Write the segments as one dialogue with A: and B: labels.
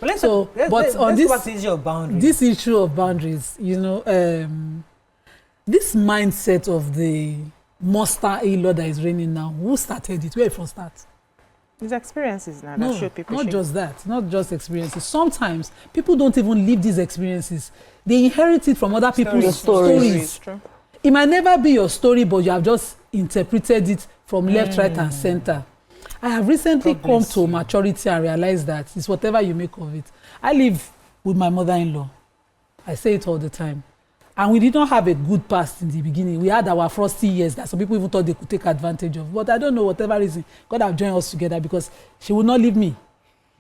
A: Let's
B: on
A: this issue of boundaries.
B: This issue of boundaries, this mindset of the monster-in-law that is reigning now, who started it? Where it first started?
C: It's experiences now that show people.
B: Not just that, not just experiences. Sometimes people don't even live these experiences. They inherit it from other people's stories. It might never be your story, but you have just interpreted it from left, right, and center. I have recently come to maturity and realized that it's whatever you make of it. I live with my mother-in-law. I say it all the time. And we did not have a good past in the beginning. We had our frosty years that some people even thought they could take advantage of. But I don't know, whatever reason, God have joined us together because she will not leave me.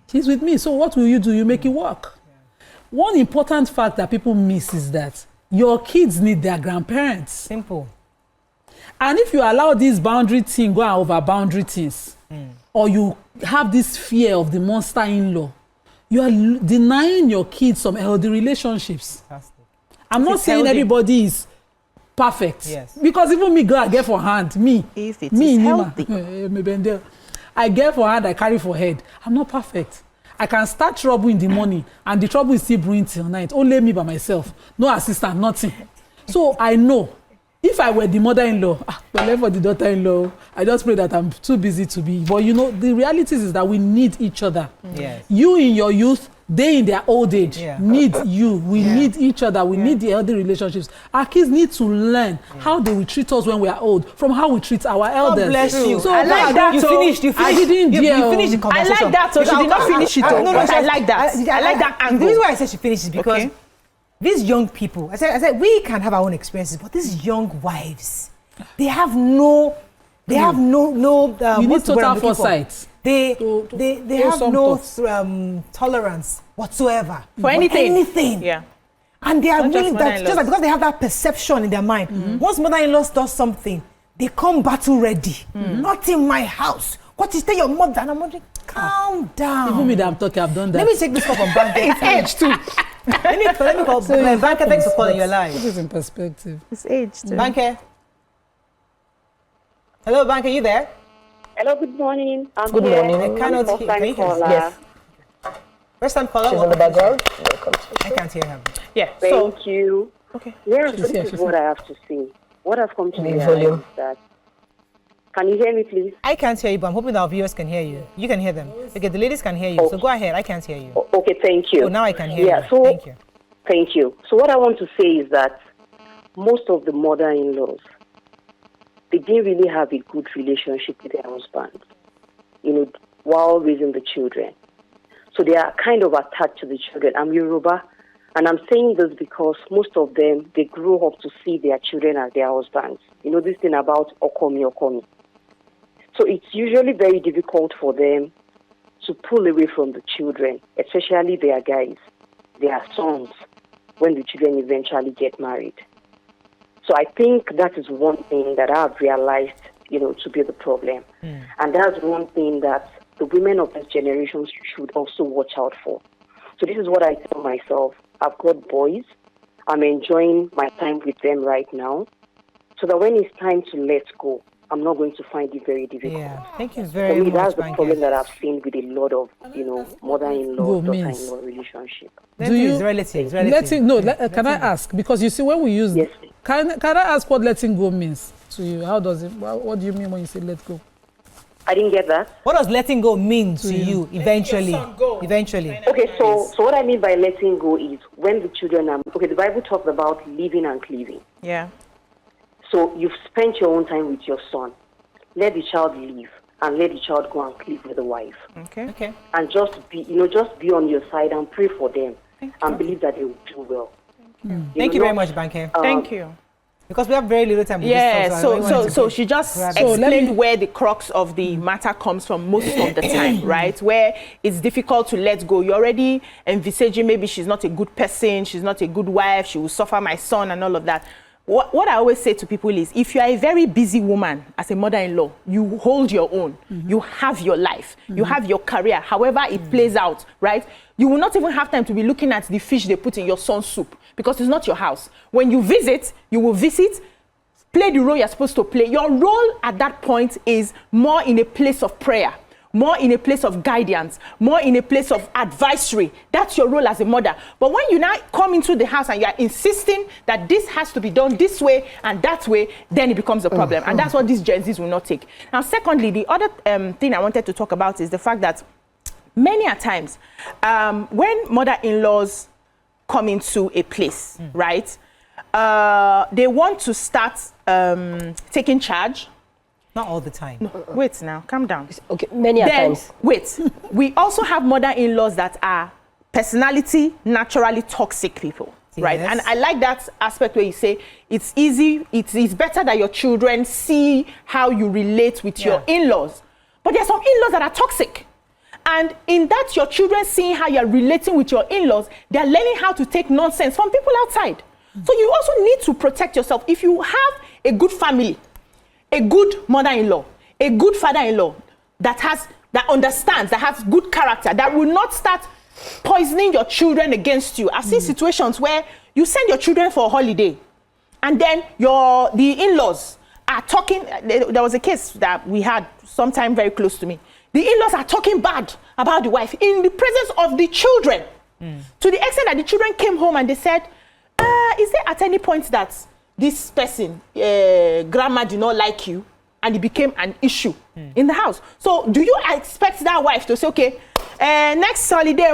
B: She's with me. So what will you do? You make it work. One important fact that people miss is that your kids need their grandparents.
A: Simple.
B: And if you allow this boundary thing go over boundary things, or you have this fear of the monster-in-law, you are denying your kids some healthy relationships. Fantastic. I'm not saying everybody is perfect. Yes. Because even me, girl, I get for hand.
C: If it is healthy.
B: I get for hand, I carry for head. I'm not perfect. I can start trouble in the morning, and the trouble is still brewing till night. Only me by myself. No assistant, nothing. So I know, if I were the mother-in-law, well, for the daughter-in-law, I just pray that I'm too busy to be. But the reality is that we need each other.
A: Yes.
B: You in your youth, they in their old age need you. We need each other. We need the healthy relationships. Our kids need to learn how they will treat us when we are old, from how we treat our elders.
A: God bless you.
B: So
C: I like that.
A: You finished.
B: I didn't
A: you finished the conversation.
C: I like that. So she did not finish it.
A: No,
C: I like that. I like that angle.
A: The reason why I said she finished is because these young people, I said we can have our own experiences, but these young wives, they have no you need
B: total foresight.
A: They have no tolerance whatsoever
C: for anything.
A: Yeah. And they are willing that just like because they have that perception in their mind. Once mother-in-law does something, they come battle ready. Not in my house. What is your mother? And I'm wondering, calm down.
B: Even me that I'm talking, I've done that.
A: Let me take this call from Banker.
C: It's age too.
A: Let me call Banker. Thanks for calling your line.
B: This is in perspective.
C: It's age too.
A: Banker. Hello, Banker, you there?
D: Hello, good morning.
E: Good morning.
A: I cannot hear you.
E: Yes.
A: First time caller.
E: She's in the background.
A: I can't hear her.
C: Yeah.
D: Thank you.
C: Okay.
D: Yeah, this is what I have to say. What I've come to realize is that. Can you hear me, please?
A: I can't hear you, but I'm hoping that our viewers can hear you. You can hear them. Okay, the ladies can hear you. So go ahead. I can't hear you.
D: Okay, thank you.
A: Oh, now I can hear you.
D: So,
A: thank you.
D: Thank you. So what I want to say is that most of the mother-in-laws, they didn't really have a good relationship with their husbands, while raising the children. So they are kind of attached to the children. I'm Yoruba, and I'm saying this because most of them, they grow up to see their children as their husbands. This thing about okomi. So it's usually very difficult for them to pull away from the children, especially their guys, their sons, when the children eventually get married. So I think that is one thing that I've realized, to be the problem. And that's one thing that the women of this generation should also watch out for. So this is what I tell myself. I've got boys. I'm enjoying my time with them right now. So that when it's time to let go, I'm not going to find it very difficult.
A: Yeah, thank you very much.
D: That's the problem that I've seen with a lot of, mother-in-law, daughter-in-law relationship.
A: Do you relative?
B: Can I ask? Because you see, when we use can I ask what letting go means to you? How does it? What do you mean when you say let go?
D: I didn't get that.
A: What does letting go mean to you eventually?
D: Okay, so what I mean by letting go is when the children are the Bible talks about living and cleaving.
C: Yeah.
D: So you've spent your own time with your son. Let the child leave and let the child go and cleave with the wife.
A: Okay.
D: And just be on your side and pray for them and believe that they will do well.
A: Thank you very much, Banker.
C: Thank you.
A: Because we have very little time.
C: So she just explained where the crux of the matter comes from most of the time, right? Where it's difficult to let go. You're already envisaging maybe she's not a good person, she's not a good wife, she will suffer my son and all of that. What I always say to people is, if you are a very busy woman as a mother-in-law, you hold your own, you have your life, you have your career, however it plays out, right? You will not even have time to be looking at the fish they put in your son's soup because it's not your house. When you visit, you will visit, play the role you're supposed to play. Your role at that point is more in a place of prayer. more in a place of guidance, more in a place of advisory. That's your role as a mother. But when you now come into the house and you are insisting that this has to be done this way and that way, then it becomes a problem. And that's what these Gen Zs will not take. Now, secondly, the other thing I wanted to talk about is the fact that many a times, when mother-in-laws come into a place, right, they want to start taking charge.
A: Not all the time.
C: No, wait now, calm down.
E: Okay, many times.
C: Wait, we also have mother-in-laws that are personality, naturally toxic people, right? And I like that aspect where you say it's easy, it's better that your children see how you relate with your in-laws. But there are some in-laws that are toxic. And in that, your children seeing how you're relating with your in-laws, they're learning how to take nonsense from people outside. So you also need to protect yourself. If you have a good family, a good mother-in-law, a good father-in-law that understands, that has good character, that will not start poisoning your children against you. I've seen situations where you send your children for a holiday and then the in-laws are talking. There was a case that we had sometime very close to me. The in-laws are talking bad about the wife in the presence of the children, to the extent that the children came home and they said, is there at any point that this person, grandma, did not like you, and it became an issue in the house? So do you expect that wife to say, okay, next holiday,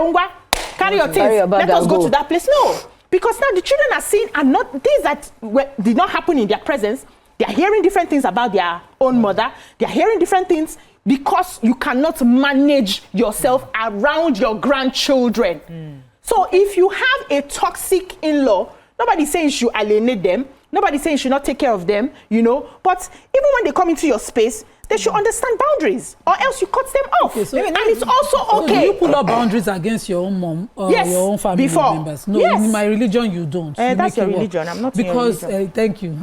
C: carry your things, let us go to that place? No, because now the children are seeing and not things that did not happen in their presence. They are hearing different things about their own mother. They are hearing different things because you cannot manage yourself around your grandchildren. So if you have a toxic in-law, nobody's saying you should alienate them. Nobody's saying you should not take care of them, you know. But even when they come into your space, they should understand boundaries, or else you cut them off. Okay, so and it's also okay.
B: So do you pull up boundaries against your own mom or your own family members? No, in my religion you don't.
C: That's your religion. I'm not
B: because
C: in your religion.
B: Thank you.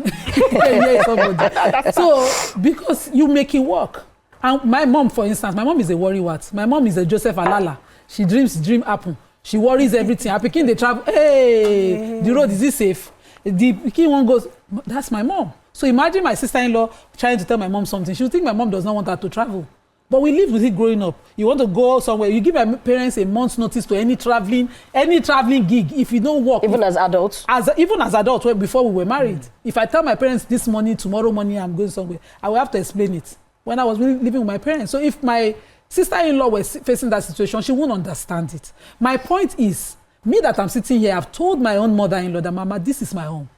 B: So because you make it work. And my mom, for instance, my mom is a worrywart. My mom is a Joseph Alala. She dream happen. She worries everything. I pikin they travel. Hey, the road, is it safe? The pikin one goes. That's my mom. So imagine my sister-in-law trying to tell my mom something. She would think my mom does not want her to travel. But we lived with it growing up. You want to go somewhere, you give my parents a month's notice to any traveling gig. If you don't work.
E: Even as adults?
B: Even as adults, before we were married. If I tell my parents this morning, tomorrow morning, I'm going somewhere, I will have to explain it. When I was living with my parents. So if my sister-in-law was facing that situation, she won't understand it. My point is, me that I'm sitting here, I've told my own mother-in-law that, Mama, this is my home.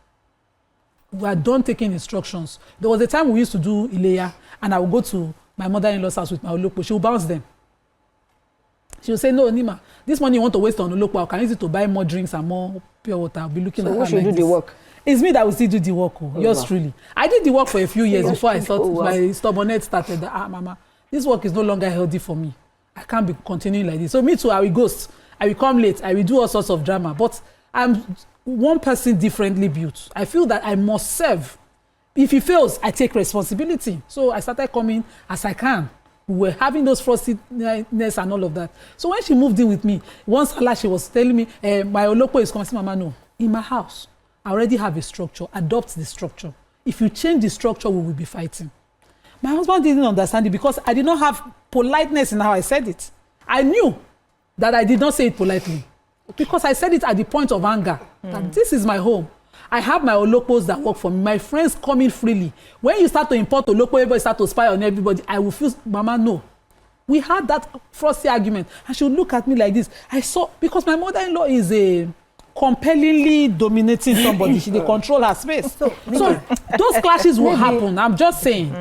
B: We are done taking instructions. There was a time we used to do Ileya, and I would go to my mother-in-law's house with my Olokpo. She would bounce them. She would say, no, Nima, this money you want to waste on Olokpo, I can use it to buy more drinks and more pure water. I'll be looking at her like this. So who should
E: do the work?
B: It's me that will still do the work. Yours truly. I did the work for a few years before I thought my stubbornness started. Mama, this work is no longer healthy for me. I can't be continuing like this. So me too, I will ghost. I will come late. I will do all sorts of drama. But I'm one person differently built. I feel that I must serve. If he fails, I take responsibility. So I started coming as I can. We were having those frostedness and all of that. So when she moved in with me, once she was telling me, my Olokpo is coming. I said, Mama, no. In my house, I already have a structure. Adopt the structure. If you change the structure, we will be fighting. My husband didn't understand it because I did not have politeness in how I said it. I knew that I did not say it politely because I said it at the point of anger. That this is my home. I have my Olokpos that work for me. My friends come in freely. When you start to import Olokpo, everybody start to spy on everybody. I will feel, Mama, no. We had that frosty argument. And she would look at me like this. I saw, because my mother-in-law is a compellingly dominating somebody. She they control her space. So those clashes will happen. I'm just saying.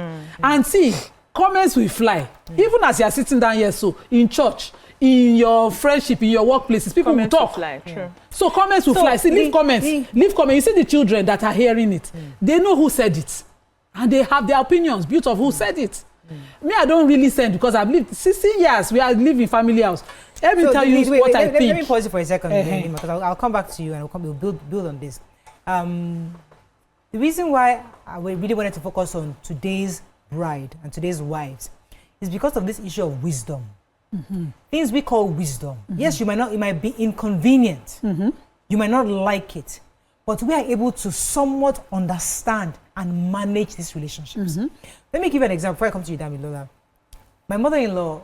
B: And see, comments will fly. Even as you are sitting down here, so in church, in your friendship, in your workplaces, people will talk.
C: Fly, true.
B: So comments will fly. See, leave comments. Leave comments. You see the children that are hearing it. They know who said it. And they have their opinions built of who said it. Me, I don't really send because I've lived 16 years. We are living family house. Let me tell you what I think.
A: Let me pause it for a second, because I'll come back to you and we'll build on this. The reason why I really wanted to focus on today's bride and today's wives is because of this issue of wisdom. Things we call wisdom. Yes, it might be inconvenient. You might not like it, but we are able to somewhat understand and manage these relationships. Let me give you an example before I come to you, Dami Lola. my mother-in-law,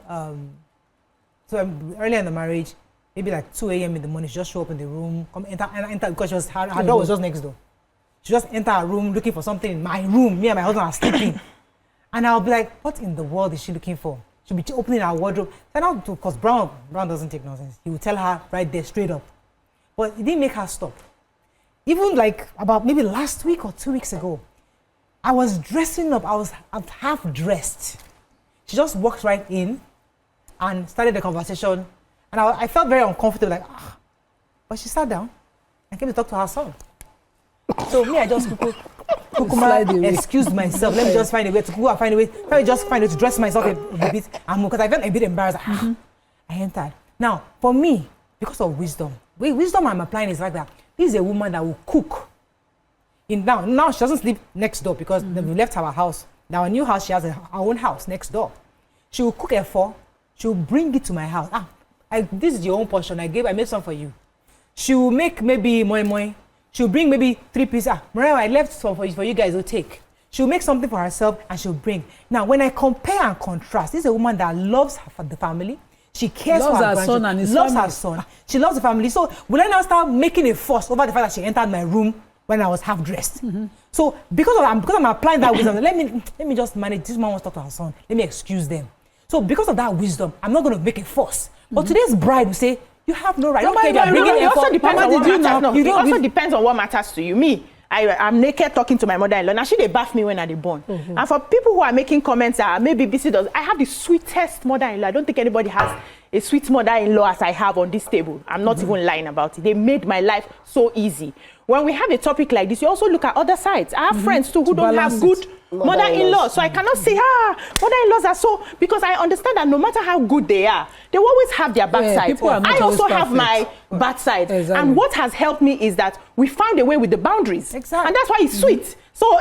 A: earlier in the marriage, maybe like 2 a.m. in the morning, she just show up in the room, come enter because her door was just next door. She just enter her room looking for something in my room. Me and my husband are sleeping. And I'll be like, what in the world is she looking for? She'll be opening her wardrobe. Because Brown doesn't take nonsense. He will tell her right there, straight up. But it didn't make her stop. Even like about maybe last week or 2 weeks ago, I was dressing up. I was half dressed. She just walked right in and started the conversation. And I felt very uncomfortable, like, But she sat down and came to talk to her son. So me, I just excused myself. Let me just find a way to go and find a way to dress myself a bit. Because I felt a bit embarrassed. I entered. Now, for me, because of wisdom I'm applying is like that. This is a woman that will cook. Now she doesn't sleep next door because we left our house. Now, our new house, she has her own house next door. She will cook she will bring it to my house. This is your own portion. I made some for you. She will make maybe moi. She'll bring maybe 3 pieces. Mariah, I left some for you guys to take. She'll make something for herself and she'll bring. Now, when I compare and contrast, this is a woman that loves the family. She cares for her son and his family. Her son. She loves the family. So will I now start making a fuss over the fact that she entered my room when I was half dressed? So because I'm applying that wisdom, let me just manage. This woman wants to talk to her son. Let me excuse them. So because of that wisdom, I'm not going to make a fuss. But today's bride will say, you have no right.
C: It also depends on what matters to you. Me, I'm naked talking to my mother-in-law. Now, they bath me when I born. And for people who are making comments that maybe visitors, I have the sweetest mother-in-law. I don't think anybody has a sweet mother-in-law as I have on this table. I'm not even lying about it. They made my life so easy. When we have a topic like this, you also look at other sides. I have friends too who don't have good mother-in-law. So I cannot say, mother-in-laws are so, because I understand that no matter how good they are, they always have their bad sides. I also have my bad sides. Exactly. And what has helped me is that we found a way with the boundaries. Exactly. And that's why it's sweet. So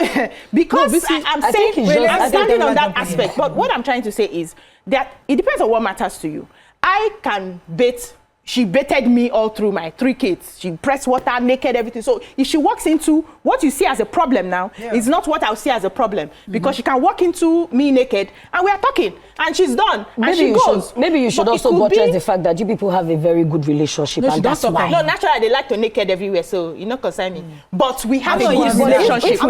C: because I'm standing on that aspect. But what I'm trying to say is that it depends on what matters to you. I can bait. She baited me all through my 3 kids. She pressed water, naked, everything. So if she walks into what you see as a problem now, it's not what I'll see as a problem. Because she can walk into me naked and we are talking and she's done. And she goes.
E: Maybe you should also buttress the fact that you people have a very good relationship. And that's why.
C: No, naturally they like to naked everywhere, so you know concern me. But we have a good relationship.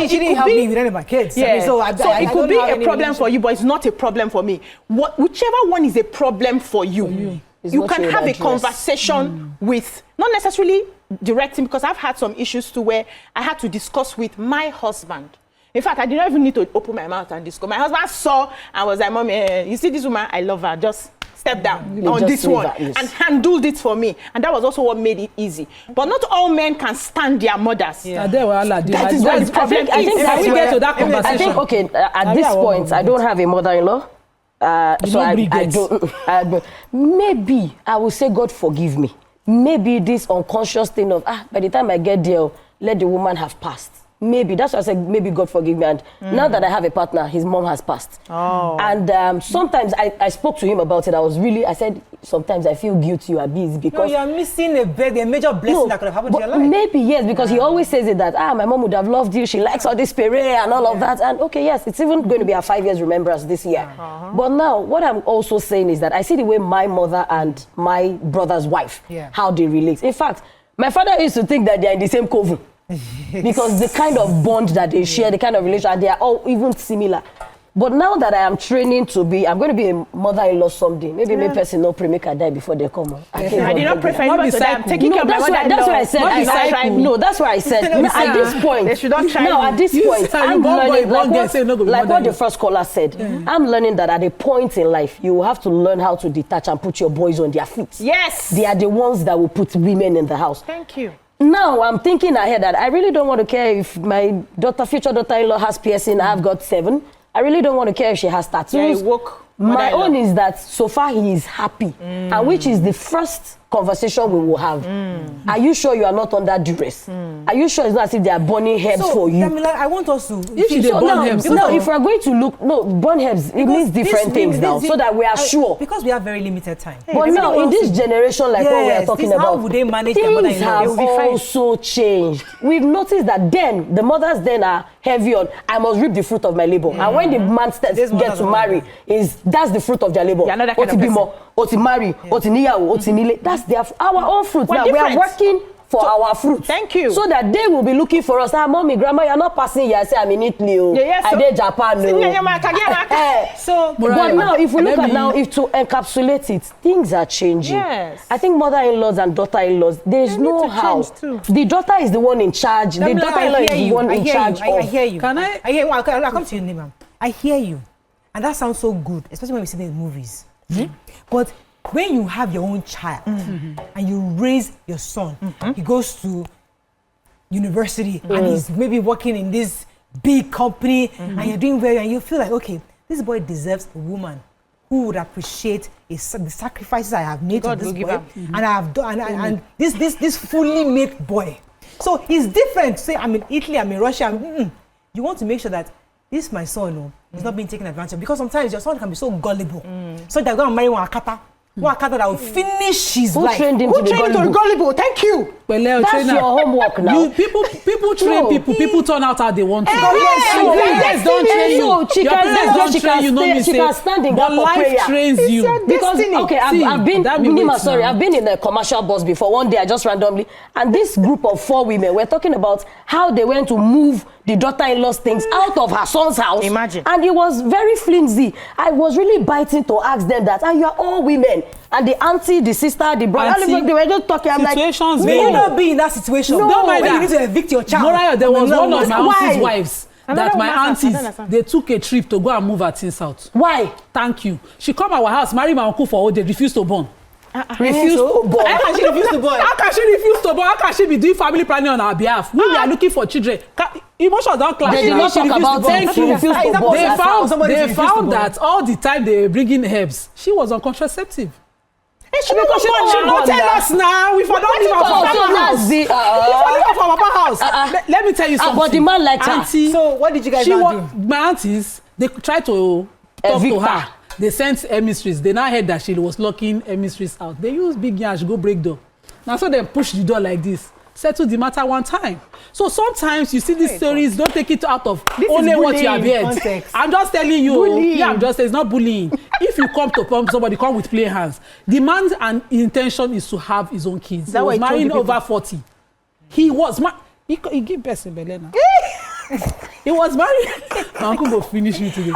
A: She didn't help me with any of my kids.
C: Yeah. So it could be a problem for you, but it's not a problem for me. Whichever one is a problem for you. You can have a conversation with, not necessarily directing, because I've had some issues too where I had to discuss with my husband. In fact, I didn't even need to open my mouth and discuss. My husband saw and was like, Mommy, you see this woman? I love her. Just step down on this one and handled it for me. And that was also what made it easy. But not all men can stand their mothers.
B: Yeah.
C: That is where the problem is.
B: I think we get to that conversation.
E: I think, okay, at this point, I don't have a mother-in-law. So I don't. Maybe I will say, God forgive me. Maybe this unconscious thing of by the time I get there, let the woman have passed. Maybe that's why I said maybe God forgive me. And now that I have a partner, his mom has passed. And sometimes I spoke to him about it. I said sometimes I feel guilty or abused because
A: you are missing a major blessing that could have happened to your life.
E: Maybe yes, because he always says it that my mom would have loved you. She likes all this pere and all of that. And okay, yes, it's even going to be a 5 years remembrance this year. But now what I'm also saying is that I see the way my mother and my brother's wife how they relate. In fact, my father used to think that they are in the same coven. Because the kind of bond that they share, the kind of relation, they are all even similar. But now that I am training I'm going to be a mother-in-law someday. Maybe my person no pray make her die before they come.
C: I did not pray for anybody today. I'm taking care of my mother-in-law.
E: That's why I said. No, that's why I said. At this point,
C: they should not try.
E: No, at this point, I'm learning like what the first caller said. I'm learning that at a point in life, you will have to learn how to detach and put your boys on their feet.
C: Yes,
E: they are the ones that will put women in the house.
C: Thank you.
E: Now I'm thinking ahead that I really don't want to care if my future daughter-in-law has piercing. I've got 7. I really don't want to care if she has tattoos. My own is that so far he is happy, and which is the first conversation we will have. Are you sure you are not under duress? Are you sure it's not as if they are burning herbs for you?
A: Damila, I want us to.
E: If we're going to look, burn herbs, it means different things now, so that we are sure.
A: Because we have very limited time.
E: But now in this generation, like what we are talking about,
A: how would they manage
E: things have also changed. We've noticed that then the mothers then are heavy on, I must reap the fruit of my labor. And when the man gets to marry, that's the fruit of their labor.
C: Another kind of person.
E: Oti marry, oti niyawo, oti nile. That's our own fruit. Now we are working for our fruit.
C: Thank you.
E: So that they will be looking for us. Mommy, grandma, you're not passing here. I say I'm in Italy. I did Japan. But now, if we look at if to encapsulate it, things are changing.
C: Yes.
E: I think mother-in-laws and daughter-in-laws, there's no how. The daughter is the one in charge. The daughter-in-law is the one in charge.
A: I hear you.
B: Can I?
A: I hear. I'll come to you, ma'am. I hear you, and that sounds so good, especially when we see the movies. But when you have your own child and you raise your son, he goes to university and he's maybe working in this big company and you're doing well, and you feel like, okay, this boy deserves a woman who would appreciate the sacrifices I have made to this boy, and I have done, and this fully made boy. So it's different. Say I'm in Italy, I'm in Russia. You want to make sure that this my son is not being taken advantage of, because sometimes your son can be so gullible. So they're going to marry one akata that will finish his life.
E: Who trained him to be
C: gullible? Thank you.
E: Well, that's your homework now.
B: People train people. People turn out how they want to.
E: Yes,
B: don't train you. Your parents don't train you.
E: She can stand in
B: but life trains you.
E: Because I've been in a commercial bus before. One day I just randomly, and this group of 4 women were talking about how they went to move the daughter-in-law's things out of her son's house.
C: Imagine.
E: And it was very flimsy. I was really biting to ask them that, and you are all women. And the auntie, the sister, the brother, they were just talking. I'm like,
A: may not be in that situation.
E: No,
A: don't mind that. You need to evict your child.
B: Mariah, there was one of my auntie's wives that my
C: aunties,
B: they took a trip to go and move her things out.
E: Why?
B: Thank you. She come our house, marry my uncle for they refused to born.
E: Refused to born.
A: How can she refuse to born?
B: How can she refuse to born? How can she be doing family planning on our behalf? We are looking for children. Emotions don't clash.
E: They did not talk about
B: thank you. They found
A: that
B: that all the time they were bringing herbs, she was on contraceptive.
C: She don't tell us now. We don't leave her from Papa house.
B: Let me tell you something.
E: But the man liked her.
A: So what did you guys do?
B: My aunties, they tried to talk to her. They sent emissaries. They now heard that she was locking emissaries out. They used big yash, go break door. Now so they push the door like this. Settle the matter one time. So sometimes you see these stories, don't take it out of only what you have heard. I'm just telling you. Yeah, I'm just saying it's not bullying. If you come to pump somebody, come with plain hands. The man's intention is to have his own kids. He was marrying over 40. He was he gave birth in Belena. He was married. My uncle will finish me today.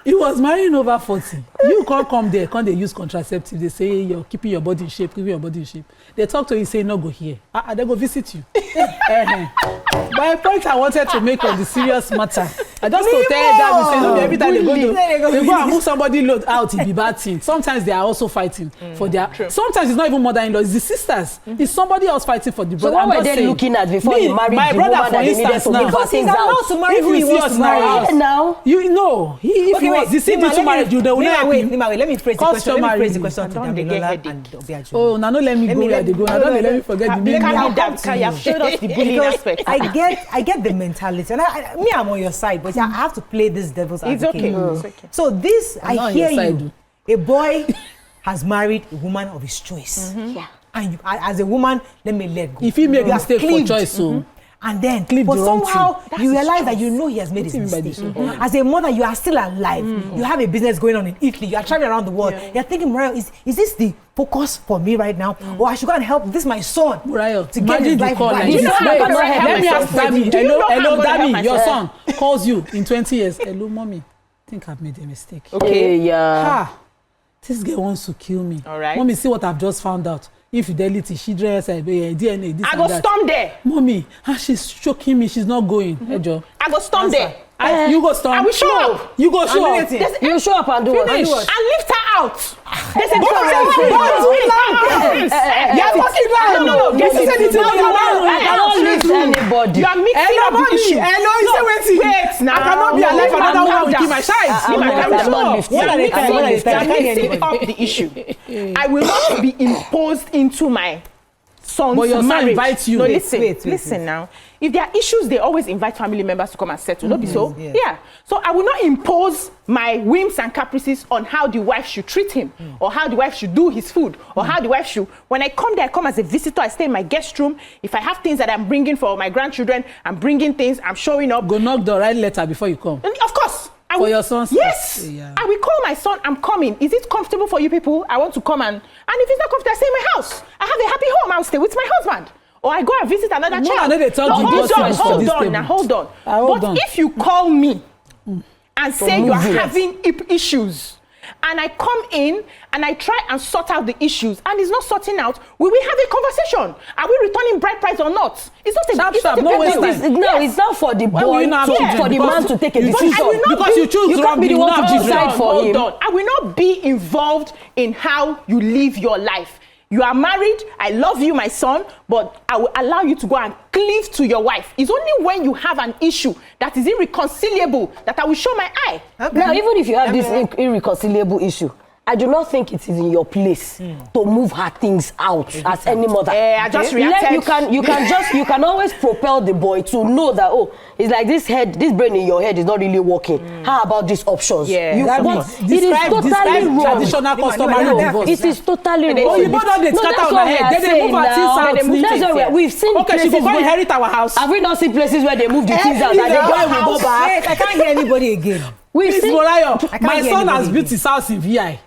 B: He was marrying over 40. You can't come there. Can't they use contraceptive? They say you're keeping your body in shape, keeping your body in shape. They talk to you, say no, go here. They go visit you. My point I wanted to make on the serious matter. I just to tell Dami, say no, every time they go and move somebody load out, it be bad thing. Sometimes they are also fighting for their. True. Sometimes it's not even mother-in-law, it's the sisters. It's somebody else fighting for the brother.
E: So what were they looking at before you married the woman that they needed to give her things out?
A: To marry who he wants to marry
E: now.
B: You know, if he was deceiving to marry you, they will not.
A: Wait, let me phrase the question. Let me phrase the question to Damilola and Obiaju.
B: Oh, now no, let me go where they go. Now don't let me forget the name.
C: You have showed us the bullying aspect.
A: I get the mentality, and I'm on your side, but I have to play this devil's advocate.
C: It's okay.
A: So this, I hear you. A boy has married a woman of his choice.
E: Yeah.
A: And you, as a woman, let me let go.
B: If he make a mistake for choice, so.
A: And then, but somehow you realize that you know he has made his mistake. As a mother, you are still alive. You have a business going on in Italy. You are traveling around the world. You're thinking, Mariah, is this the focus for me right now? Or I should go and help this my son to get his life right?
B: Let me ask Dami. Hello, Dami. Your son calls you in 20 years. Hello, mommy. I think I've made a mistake.
E: Okay, yeah.
B: This girl wants to kill me.
C: All right.
B: Mommy, see what I've just found out. Infidelity, she dress, DNA, this
C: I go storm there.
B: Mommy, she's choking me. She's not going.
C: I go storm there.
B: You go storm.
C: I will show up.
B: You go show up.
E: You show up and do what?
C: And lift her out. They said,
E: You're talking loud.
C: No. This is anything.
E: I cannot lift anybody.
C: You are mixing up the issue. Wait now.
B: I cannot be alive another one with my child.
C: You are mixing up the issue. I will not be imposed into my son's
B: but your
C: marriage.
B: son invites you.
C: No,
B: Wait,
C: listen now. If there are issues, they always invite family members to come and settle. Not be so? Yeah. So I will not impose my whims and caprices on how the wife should treat him, or how the wife should do his food, or how the wife should. When I come there, I come as a visitor. I stay in my guest room. If I have things that I'm bringing for my grandchildren, I'm bringing things. I'm showing up.
B: Go knock the right letter before you come.
C: Of course.
B: For your son's
C: yes.
B: Yeah.
C: I will call my son. I'm coming. Is it comfortable for you people? I want to come and if it's not comfortable, I stay in my house. I have a happy home. I'll stay with my husband. Or I go and visit another child.
B: I know they tell you
C: hold on. But if you call me and say you are having issues, and I come in and I try and sort out the issues, and it's not sorting out, will we have a conversation? Are we returning bride price or not? It's not a
E: No, it's not for the boy for the man to take a decision.
B: Because you choose
E: you can't be the one to decide for him.
C: I will not be involved in how you live your life. You are married, I love you, my son, but I will allow you to go and cleave to your wife. It's only when you have an issue that is irreconcilable that I will show my eye.
E: Okay. Now, even if you have this irreconcilable issue, I do not think it is in your place to move her things out as any mother.
C: I just reacted.
E: You can always propel the boy to know that, oh, it's like this brain in your head is not really working. How about these options?
B: Yeah.
E: It is totally wrong.
B: Traditional customary divorce.
E: It is totally wrong.
B: Oh, you both don't scatter on her head. They move her things out.
E: That's why we've seen
B: places. Okay, she will inherit our house.
E: Have we not seen places where they move the things out and the boy will go back?
A: I can't hear anybody again.
B: Please, Molayo, my son has built his house in VI.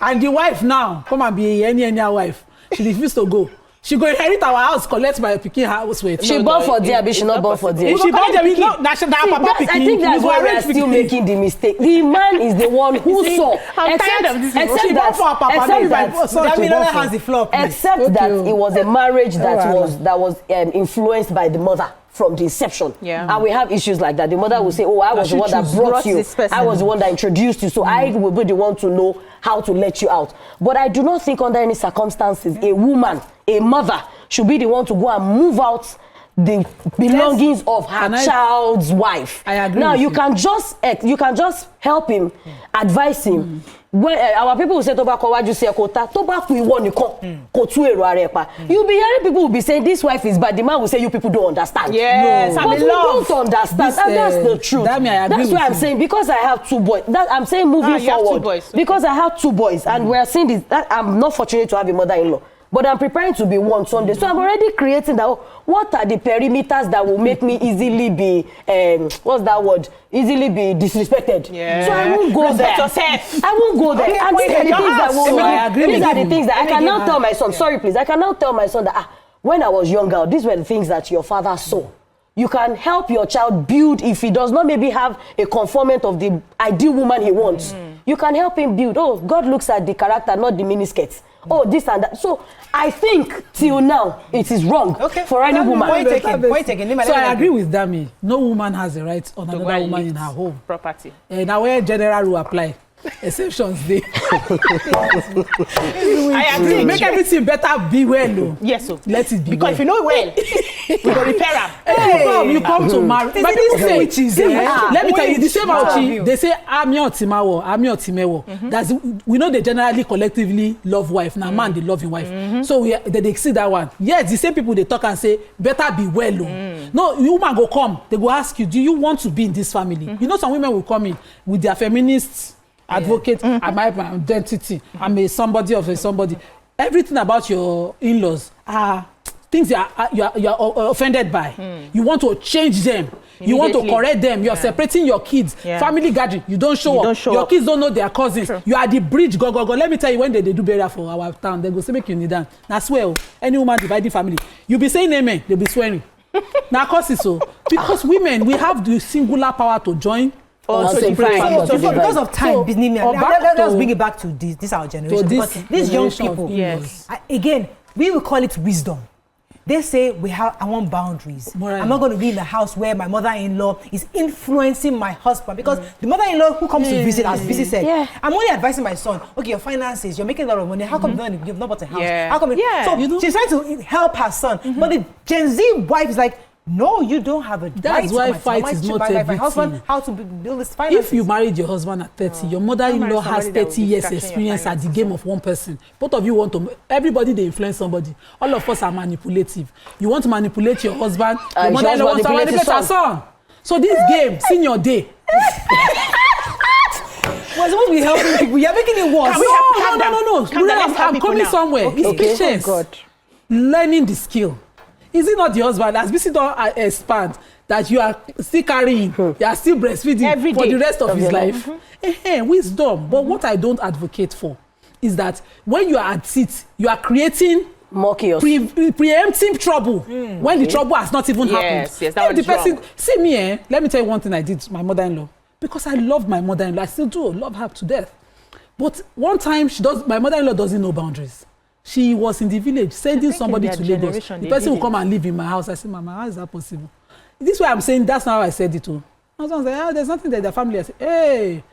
B: And the wife now, come and be any wife. She refused to go. She go inherit our house, collect my pikin house with.
E: She born for there, but she not born for there.
B: If she born there, I think
E: that's why we are still making the mistake. The man is the one who saw.
C: I'm tired of this.
B: Except
E: that it was a marriage that was influenced by the mother from the inception.
C: Yeah.
E: And we have issues like that. The mother will say, oh, I was the one that brought you. I was the one that introduced you. So I will be the one to know how to let you out. But I do not think under any circumstances a woman, a mother, should be the one to go and move out the belongings of her child's wife.
B: I agree.
E: Now you can just help him, advise him. When our people will say tobacco, why you say tobacco you want you'll be hearing people will be saying this wife is bad. The man will say you people don't understand.
C: Yes,
E: but we don't understand. And that's the truth. That's why I'm saying, because I have two boys. I'm saying moving forward. Okay. Because I have two boys and we're seeing this. That I'm not fortunate to have a mother-in-law. But I'm preparing to be one someday. So I'm already creating that. What are the perimeters that will make me easily be, easily be disrespected?
C: Yeah.
E: So I won't go there. I won't go there. And these are the things that will these are the things that I can now tell my son. Sorry, please. I can now tell my son that when I was younger, these were the things that your father saw. You can help your child build if he does not maybe have a conformant of the ideal woman he wants. You can help him build. Oh, God looks at the character, not the miniskirts. Oh, this and that. So I think till now it is wrong for any woman.
A: Point again.
B: So I agree with Dami. No woman has a right on another woman in her home.
C: Property.
B: Now where general rule apply. Exceptions dey.
C: I agree.
B: Make everything better be well.
C: Yes, so
B: let it be
C: because if you know it well, we go repair am.
B: You come to marry. But this let me tell you, the same Auchi, they say Ami Otimewo. That's we know they generally collectively love wife. Now man they love his wife. So they see that one. Yes, the same people they talk and say better be well. No, woman go come. They go ask you, do you want to be in this family? You know some women will come in with their feminists. Advocate, I'm my identity. I'm a somebody of a somebody. Everything about your in-laws are things you are offended by. You want to change them. You want to correct them. You are separating your kids. Family gathering. You don't show up. Your kids don't know their cousins. True. You are the bridge. Go. Let me tell you, when they do burial for our town, they go say make you kneel down. I swear, any woman dividing family, you be saying amen. They'll be swearing. Now, cause it's so because women we have the singular power to join.
A: Because of time, let us bring it back to this our generation. These young people, again, we will call it wisdom. They say I want boundaries. I'm not going to be in the house where my mother-in-law is influencing my husband because the mother-in-law who comes to visit, as Bisi said, I'm only advising my son. Okay, your finances, you're making a lot of money. How come you've not bought a house? How come? So she's trying to help her son, but the Gen Z wife is like, No, you don't have a right.
B: That's why fight is not everything.
A: My husband, how to build this finances.
B: If you married your husband at 30, your mother-in-law has 30 years experience at the game of one person. Both of you want to, everybody they influence somebody. All of us are manipulative. You want to manipulate your husband, your mother-in-law wants to manipulate her son. So this game, senior day.
A: We're supposed to be helping people. You're making it worse.
B: No. I'm coming somewhere. Okay. It's patience. Oh, God. Learning the skill. Is it not the husband as busy don't expand that you are still carrying, you are still breastfeeding for the rest of his life? Wisdom. But what I don't advocate for is that when you are at it, you are creating preemptive trouble when the trouble has not even happened.
C: Yes, that was wrong.
B: See me, let me tell you one thing I did to my mother-in-law. Because I love my mother-in-law. I still do love her to death. But one time my mother-in-law doesn't know boundaries. She was in the village sending somebody to Lagos. The person will come and live in my house. I said, Mama, how is that possible? This way I'm saying, that's not how I said it to. My husband said, there's nothing that the family. I said, hey,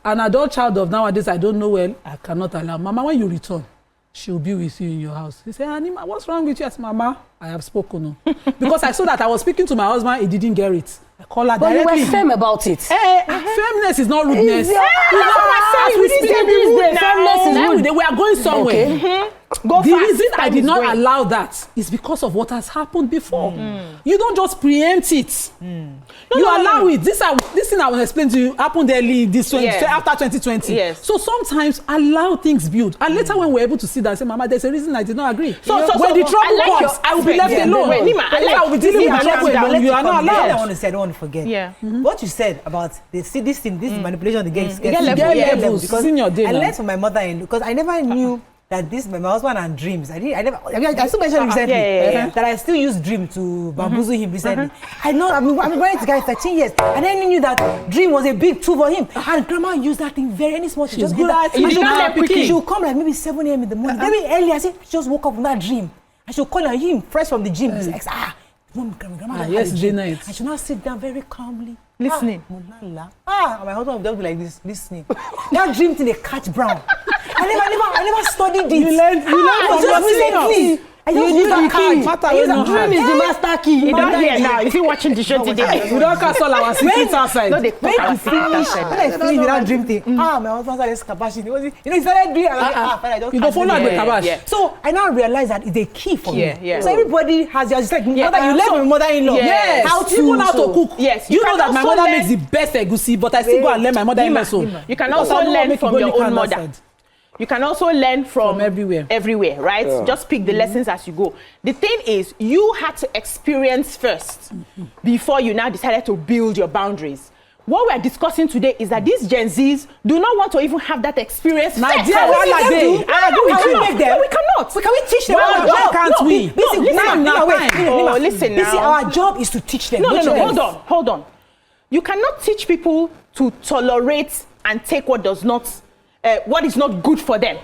B: an adult child of nowadays, I don't know well, I cannot allow. Mama, when you return, she'll be with you in your house. He said, Anima, what's wrong with you? I said, Mama, I have spoken. Because I saw that I was speaking to my husband, he didn't get it. I call her directly.
E: But you were firm about it.
B: Firmness is not rudeness.
E: We
B: are going somewhere. Okay. The reason I did not allow that is because of what has happened before. You don't just preempt it. You allow it. This thing I will explain to you happened early this after 2020.
C: Yes.
B: So sometimes allow things build. And later when we're able to sit down and say, Mama, there's a reason I did not agree.
C: So
B: when the trouble comes, I will be left alone. I will be dealing with trouble alone. You are not allowed.
A: I don't want to forget.
C: Yeah.
A: What you said about this manipulation of the games.
B: Levels.
A: Because I learned from my mother-in-law because I never knew that my husband and dreams. I still mentioned recently that I still use dream to bamboozle him recently. I've been going to guy 13 years, and I knew that dream was a big tool for him. And grandma used that thing very small. She just good at it. She will come like maybe 7 a.m. in the morning, very early. I said she just woke up from that dream. I should call him fresh from the gym. He's like, grandma,
B: yesterday night.
A: I should not sit down very calmly.
C: Listening.
A: My husband will just be like this, listening. That dream thing, they catch brown. I never studied it.
B: You learned from your senior.
A: You use that card.
E: Dream is the master key.
C: You don't hear now. Is he watching the show today?
B: We don't cast all our secrets outside.
C: No, they talk our secrets outside.
A: When I finished with that dream thing, my husband started scabashing. He started doing it.
B: You don't follow the cabash.
A: So I now realize that it's a key for me.
C: Yeah.
A: So everybody has just like mother. You learn from mother-in-law.
B: Yes.
A: How to
B: cook.
C: Yes.
B: You know that my mother makes the best egusi, but I still go and learn my mother-in-law so.
C: You can also learn from your own mother. You can also learn from everywhere, right? Yeah. Just pick the lessons as you go. The thing is, you had to experience first before you now decided to build your boundaries. What we're discussing today is that these Gen Zs do not want to even have that experience.
B: My dear, can we cannot.
A: Can we teach them?
B: Why can't we?
C: Listen now.
A: See, our job is to teach them.
C: No, hold on. You cannot teach people to tolerate and take what is not good for them.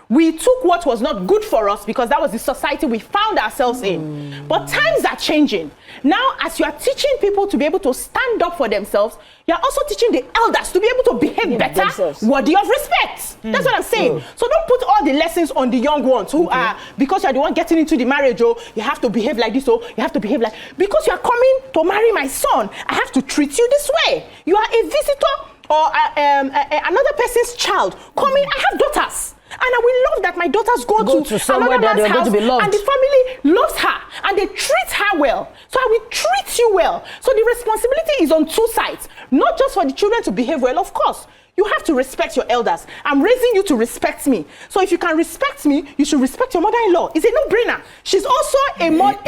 C: We took what was not good for us because that was the society we found ourselves in. But times are changing. Now, as you are teaching people to be able to stand up for themselves, you're also teaching the elders to be able to behave better, worthy of respect. That's what I'm saying. So don't put all the lessons on the young ones who are, because you're the one getting into the marriage, you have to behave like this, you have to behave like, because you're coming to marry my son, I have to treat you this way. You are a visitor or another person's child coming. I have daughters. And I will love that my daughters go to somewhere that they're going to be loved. And the family loves her and they treat her well. So I will treat you well. So the responsibility is on two sides, not just for the children to behave well. Of course, you have to respect your elders. I'm raising you to respect me. So if you can respect me, you should respect your mother-in-law. It's a no-brainer. She's also a mother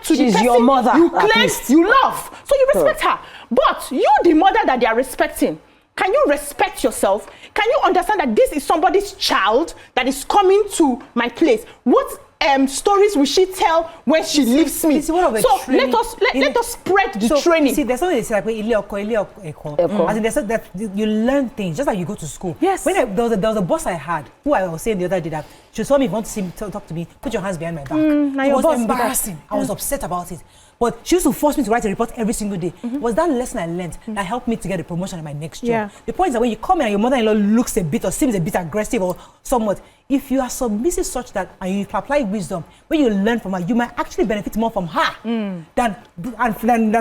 C: to the person
E: your mother,
C: you claim you love. So you respect her. But you, the mother that they are respecting, can you respect yourself? Can you understand that this is somebody's child that is coming to my place? What stories will she tell when she leaves me? So let us spread the training.
A: See, there's something they say like as in they said that you learn things just like you go to school.
C: Yes.
A: When there was a boss I had who I was saying the other day that She told me, if you want to see me, talk to me, put your hands behind my back.
C: It
A: was embarrassing. I was upset about it. But she used to force me to write a report every single day. It was that lesson I learned that helped me to get a promotion in my next job.
C: Yeah.
A: The point is that when you come in and your mother-in-law looks a bit or seems a bit aggressive or somewhat, if you are submissive such that and you apply wisdom, when you learn from her, you might actually benefit more from her than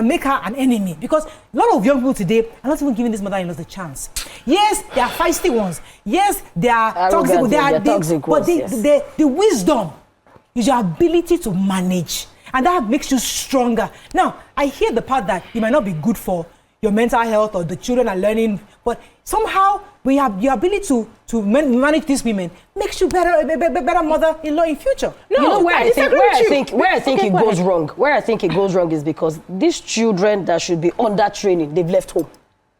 A: make her an enemy. Because a lot of young people today are not even giving these mother-in-laws the chance. Yes, they are feisty ones. Yes, they are toxic. But the wisdom is your ability to manage. And that makes you stronger. Now, I hear the part that it might not be good for your mental health or the children are learning, but somehow we have your ability to manage these women makes you better mother-in-law in future.
E: No, you know where I think it goes wrong. Where I think it goes wrong is because these children that should be under training, they've left home.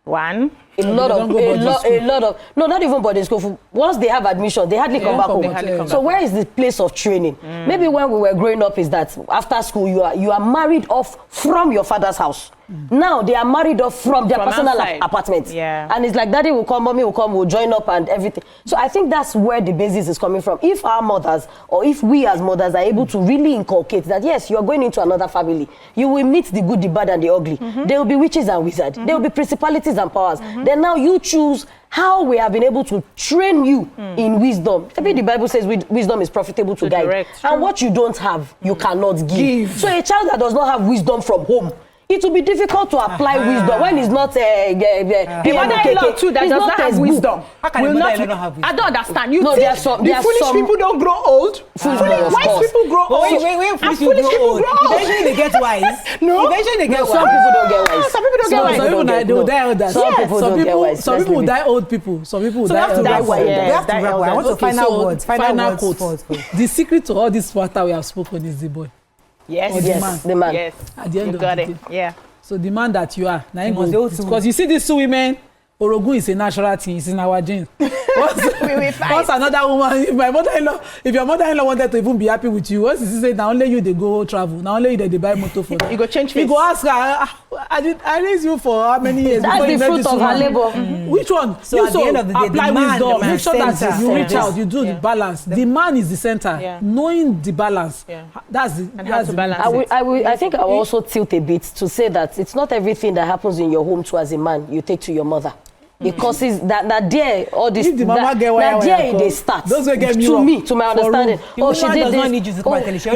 C: One.
E: A lot of no, not even boarding school. Once they have admission, they hardly come back home. So where is the place of training? Maybe when we were growing up is that after school you are married off from your father's house. Now they are married off from their personal apartment.
C: Yeah.
E: And it's like daddy will come, mommy will come, we'll join up and everything. So I think that's where the basis is coming from. If our mothers or if we as mothers are able to really inculcate that yes, you are going into another family, you will meet the good, the bad and the ugly. There will be witches and wizards. There will be principalities and powers. Then now you choose how we have been able to train you in wisdom. Maybe the Bible says wisdom is profitable to guide. And what you don't have, you cannot give. So a child that does not have wisdom from home, it will be difficult to apply wisdom when it's not
C: the mother-in-law too that does not have wisdom.
A: How can a mother-in-law have wisdom?
C: I don't understand. You
E: no,
C: think the foolish people don't grow old? Wise people grow old.
A: When foolish people grow old. Eventually they get wise.
C: No.
A: Eventually they get wise.
E: Some people don't get wise.
C: Some people don't get wise.
B: Some people they will die elders.
E: Some people don't get wise.
B: Some people will die old people. Some people will die elders.
A: We have to wrap. I want to final words. Final
B: quotes. The secret to all this water we have spoken is the boy.
C: Yes.
E: The man.
C: Yes.
B: At the end of the day.
C: Yeah.
B: So the man that you are, because you see these two women, Orogun is a natural thing, it's in our genes. Once another woman, if your mother-in-law wanted to even be happy with you, once she say now only you they go travel, now only you they buy motor for them.
C: You go change face.
B: You go ask her, I raised you for how many years?
E: That's the fruit of her labor.
B: Which one?
A: So at the end of the day,
B: apply wisdom, make sure that you reach out, you do the balance. The man is the center. Knowing the balance, that's the balance.
E: I think I will also tilt a bit to say that it's not everything that happens in your home too as a man you take to your mother. Because it's that there all this
B: if the mama get wire
E: they start
B: those will get
E: to me to my understanding.
A: Oh, she did this. Need you to come and tell you. She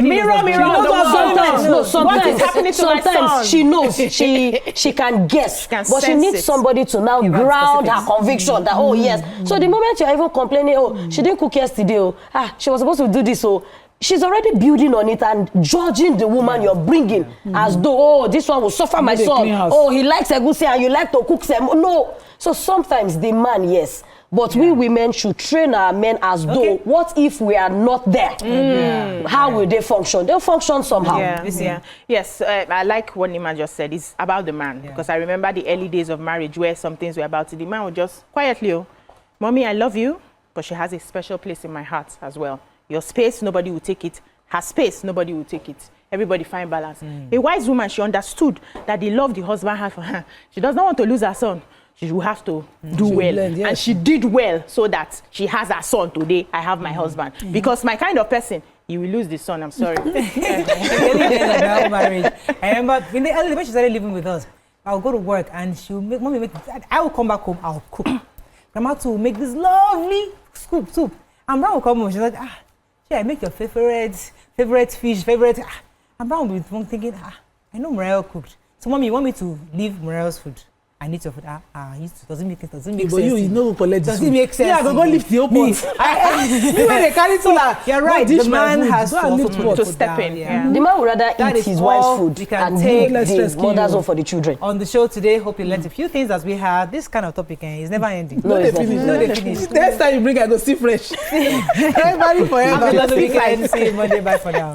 E: sometimes she knows she can guess, but she needs somebody to now ground her conviction that oh yes. So the moment you're even complaining, oh she didn't cook yesterday, she was supposed to do this, so she's already building on it and judging the woman you're bringing as though, oh, this one will suffer my son. Oh, he likes egusi and you like to cook some. No. So sometimes the man, yes. But we women should train our men as though, what if we are not there? How will they function? They'll function somehow.
C: Yes, I like what Nima just said. It's about the man. Because I remember the early days of marriage where some things were about it. The man would just quietly, Mommy, I love you, but she has a special place in my heart as well. Your space, nobody will take it. Her space, nobody will take it. Everybody find balance. A wise woman, she understood that the love the husband had for her, she does not want to lose her son. She will have to do well. And she did well so that she has her son today. I have my husband. Because my kind of person, you will lose the son. I'm sorry.
A: I remember in the early when she started living with us, I'll go to work and she'll make mommy make. I will come back home. I'll cook. Grandma to make this lovely soup. And Brown will come home. She's like, I make your favorite fish, favorite. And Brown will be thinking, I know Mariel cooked. So mommy, you want me to leave Mariel's food? I need your food. Doesn't make sense.
B: But you know collect
A: does it make sense?
B: Yeah, go lift the whole pot.
A: Me when they carry to you're right. The man has to step in.
E: The man would rather eat his wife's food and take the mother's own for the children.
A: On the show today, hope you learned a few things as we had. This kind of topic is never ending.
B: No, they finish. Next time you bring, I go see fresh. Everybody forever.
A: Have a lovely weekend. See you Monday. Bye for now.